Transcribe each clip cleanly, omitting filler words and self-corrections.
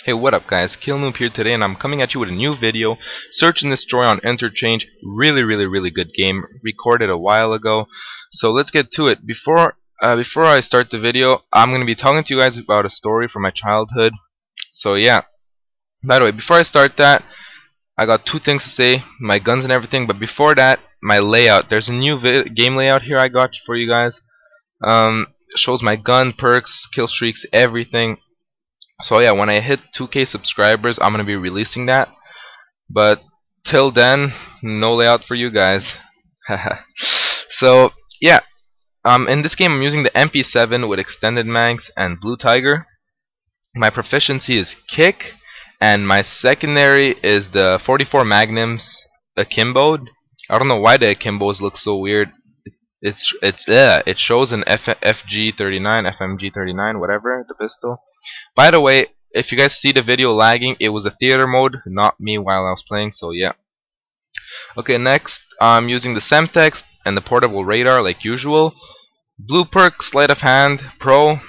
Hey, what up guys, KillNoob here today, and I'm coming at you with a new video, Search and Destroy on Interchange. Really good game, recorded a while ago. So let's get to it. Before I start the video, I'm going to be talking to you guys about a story from my childhood. So yeah, by the way, before I start that, I got two things to say, my guns and everything, but before that, my layout. There's a new game layout here I got for you guys. Shows my gun, perks, kill streaks, everything. So yeah, when I hit 2K subscribers, I'm gonna be releasing that. But till then, no layout for you guys. So yeah, in this game I'm using the MP7 with extended mags and Blue Tiger. My proficiency is kick, and my secondary is the 44 Magnums akimboed. I don't know why the akimbos look so weird. It shows an FG39, FMG39, whatever, the pistol. By the way, if you guys see the video lagging, it was a theater mode, not me while I was playing, so yeah. Okay, next, I'm using the Semtex and the portable radar like usual. Blue perk, sleight of hand, pro.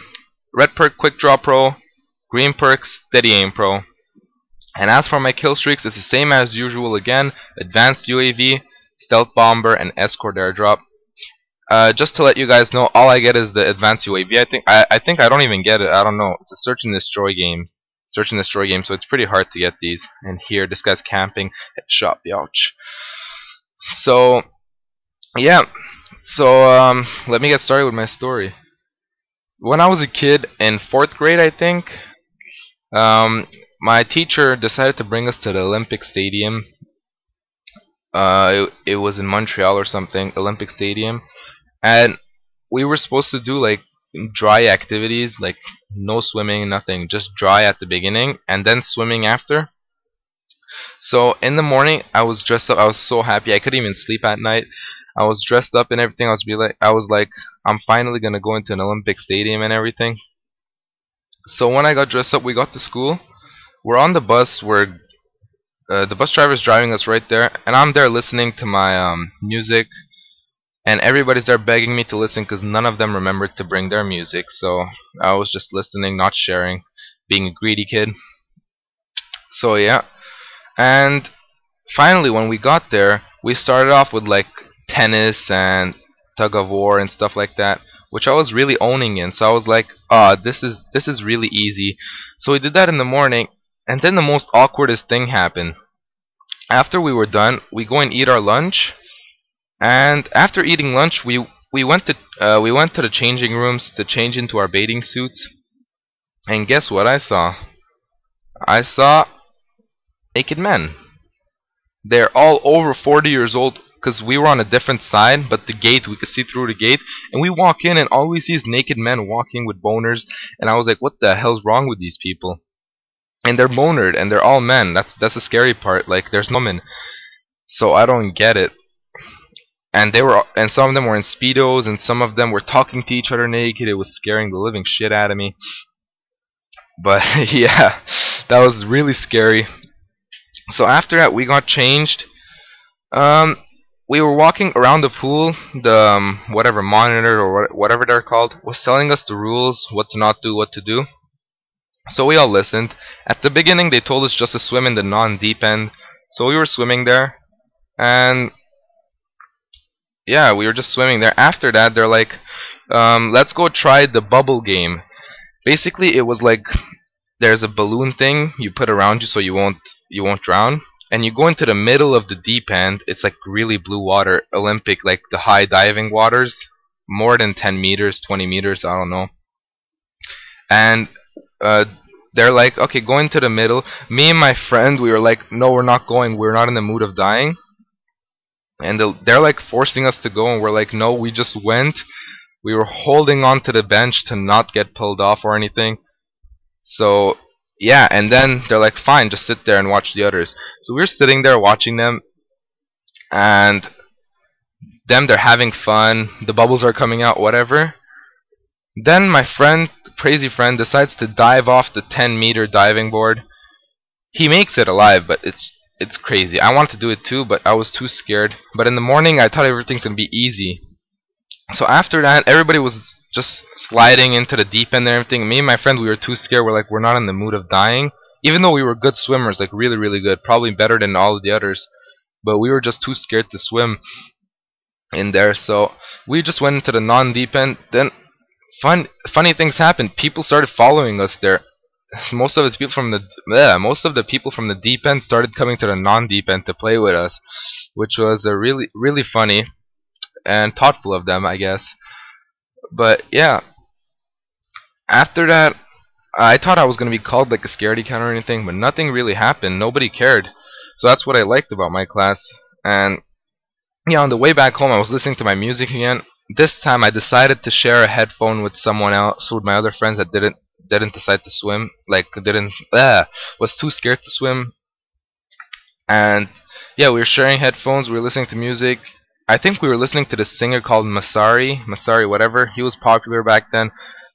Red perk, quick draw, pro. Green perk, steady aim, pro. And as for my kill streaks, it's the same as usual again. Advanced UAV, stealth bomber, and escort airdrop. Just to let you guys know, all I get is the advanced UAV. I think I don't even get it. I don't know. It's a search and destroy game. So it's pretty hard to get these. And here, this guy's camping. Headshot, biatch. So yeah. So let me get started with my story. When I was a kid in 4th grade, I think, my teacher decided to bring us to the Olympic Stadium. It was in Montreal or something, Olympic Stadium. And we were supposed to do like dry activities, like no swimming, nothing, just dry at the beginning and then swimming after. So in the morning I was dressed up. I was so happy. I couldn't even sleep at night. I was dressed up and everything. I was like I'm finally gonna go into an Olympic stadium and everything. So when I got dressed up, we got to school. We're on the bus. The bus driver's driving us right there, and I'm there listening to my music. And everybody's there begging me to listen because none of them remembered to bring their music. So I was just listening, not sharing, being a greedy kid. So yeah. And finally, when we got there, we started off with like tennis and tug of war and stuff like that, which I was really owning in. So I was like, this is really easy. So we did that in the morning, and then the most awkwardest thing happened. After we were done, we go and eat our lunch. And after eating lunch, we went to the changing rooms to change into our bathing suits. And guess what I saw? I saw naked men. They're all over 40 years old because we were on a different side, but the gate, we could see through the gate. And we walk in and all we see is naked men walking with boners. And I was like, what the hell's wrong with these people? And they're bonered and they're all men. That's the scary part. Like there's no men. So I don't get it. And some of them were in speedos, and some of them were talking to each other naked. It was scaring the living shit out of me. But yeah, that was really scary. So after that, we got changed. We were walking around the pool. The whatever monitor or whatever they're called was telling us the rules, what to not do, what to do. So we all listened. At the beginning, they told us just to swim in the non-deep end. So we were swimming there, and yeah, we were just swimming there. After that, they're like, let's go try the bubble game. Basically, it was like there's a balloon thing you put around you so you won't drown, and you go into the middle of the deep end. It's like really blue water, Olympic, like the high diving waters, more than 10 meters, 20 meters, I don't know. And they're like, okay, go into the middle. Me and my friend, we were like, no, we're not going. We're not in the mood of dying. And they're like forcing us to go, and we're like, no, we just went. We were holding on to the bench to not get pulled off or anything. So yeah, and then they're like, fine, just sit there and watch the others. So we're sitting there watching them, and they're having fun. The bubbles are coming out, whatever. Then my friend, crazy friend, decides to dive off the 10-meter diving board. He makes it alive, but it's crazy. I wanted to do it too, but I was too scared. But in the morning, I thought everything's gonna be easy. So after that, everybody was just sliding into the deep end and everything. Me and my friend, we were too scared. We're like, we're not in the mood of dying. even though we were good swimmers, like really really good, probably better than all of the others, but we were just too scared to swim in there. So we just went into the non-deep end. Then funny things happened. People started following us there. Most of the people from the deep end started coming to the non-deep end to play with us, which was a really really funny and thoughtful of them, I guess. But yeah, after that, I thought I was gonna be called like a scaredy cat or anything, but nothing really happened. Nobody cared. So that's what I liked about my class. And yeah, on the way back home, I was listening to my music again. This time, I decided to share a headphone with someone else, with my other friends that didn't decide to swim, like didn't was too scared to swim. And yeah, we were sharing headphones. We were listening to music. I think we were listening to this singer called Masari, whatever. He was popular back then.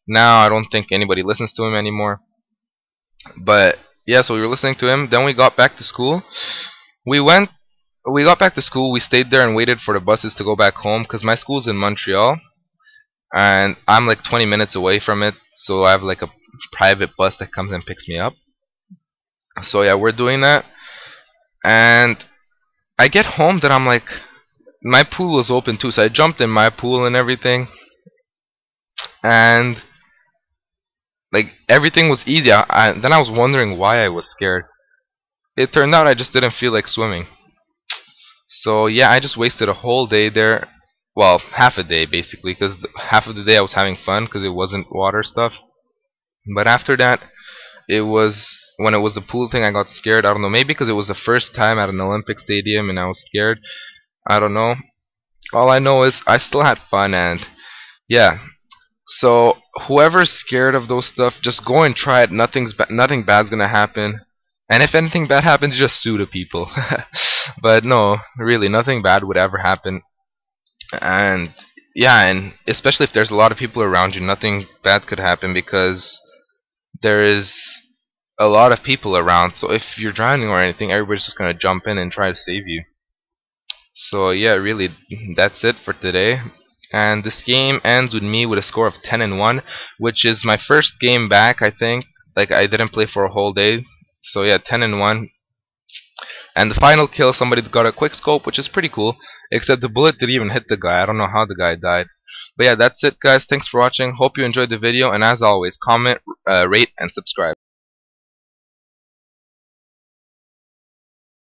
Now I don't think anybody listens to him anymore. But yeah, so we were listening to him. Then we got back to school. We went. We got back to school. We stayed there and waited for the buses to go back home because my school's in Montreal, and I'm like 20 minutes away from it. So I have like a private bus that comes and picks me up. So yeah, we're doing that, and I get home. Then I'm like, my pool was open too, so I jumped in my pool and everything, and like everything was easy. Then I was wondering why I was scared. It turned out I just didn't feel like swimming. So yeah, I just wasted a whole day there. Well, half a day basically, because half of the day I was having fun because it wasn't water stuff. But after that, it was when it was the pool thing. I got scared. I don't know, maybe because it was the first time at an Olympic stadium and I was scared. I don't know. All I know is I still had fun, and yeah. So whoever's scared of those stuff, just go and try it. Nothing bad's gonna happen. And if anything bad happens, just sue the people. But no, really, nothing bad would ever happen. And yeah, and especially if there's a lot of people around you, nothing bad could happen because there is a lot of people around. So if you're drowning or anything, everybody's just gonna jump in and try to save you. So yeah, really, that's it for today. And this game ends with me with a score of 10-1, which is my first game back, I think. Like I didn't play for a whole day. So yeah, 10-1. And the final kill, somebody got a quick scope, which is pretty cool. Except the bullet didn't even hit the guy. I don't know how the guy died. But yeah, that's it, guys. Thanks for watching. Hope you enjoyed the video. And as always, comment, rate, and subscribe.